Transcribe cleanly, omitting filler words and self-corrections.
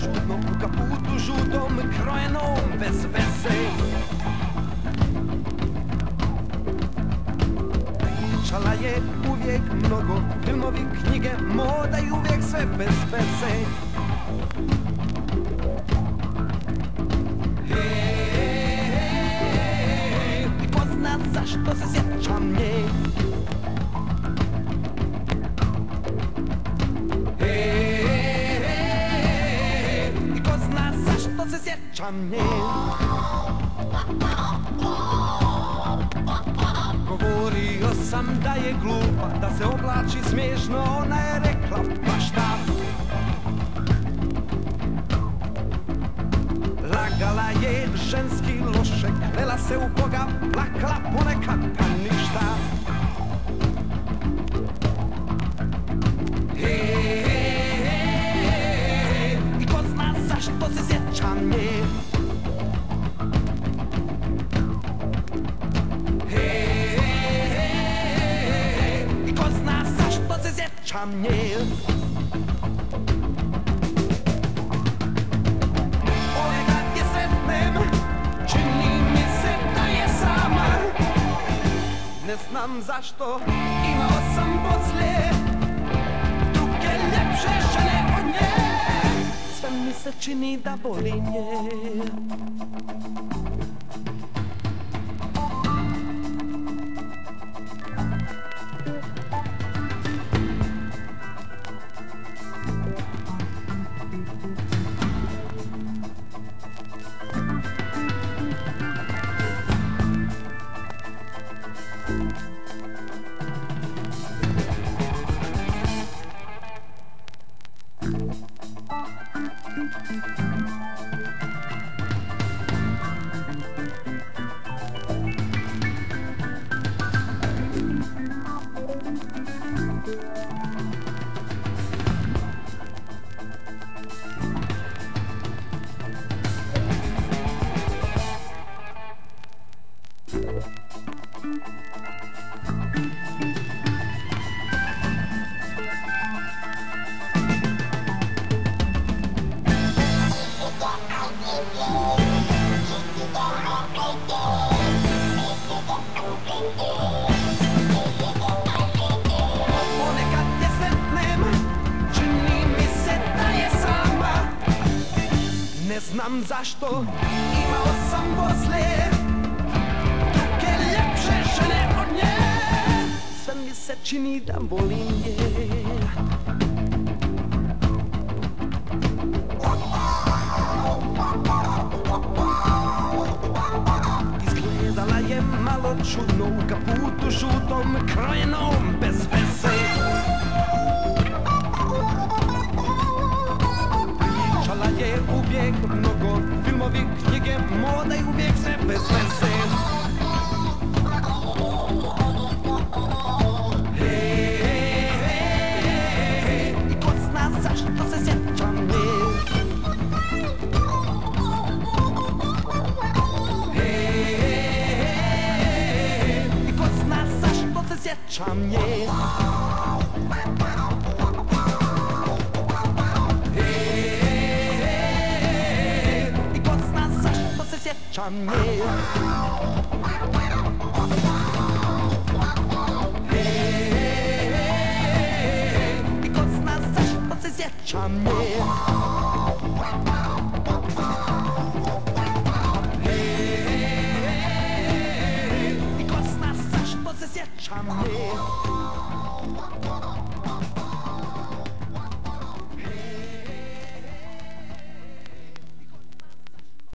čudno, u kaputu žutom, krojenom bez veze. Pričala je uvijek mnogo, filmovi, knjige, moda i uvijek sve bez veze. I ko zna zašto se sjećam nje. I ko zna zašto se sjećam nje. Govorio sam da je glupa, da se oblači smiješno, ona je rekla pa šta. Lagala je ženski loše, klela se u Boga, plakala ponekad pa ništa. I ko zna zašto se sjećam nje. Sjećam nje. Ponekad je sretnem, čini mi se da je sama. Ne znam zašto, imao sam poslije druge ljepše žene od nje. Sve mi se čini da boli nje. Ponekad je sretnem, čini mi se da je sama. Ne znam zašto, imao sam poslije druge ljepše žene od nje. Sve mi se čini da volim nje. Izgledala je malo čudno, u kaputu žutom, krojenom bez veze. Pričala je uvijek mnogo, filmovi, knjige, moda i uvijek sve bez veze. I ko zna zašto se sjećam nje. Sjećam nje. I ko zna zašto se sjećam nje.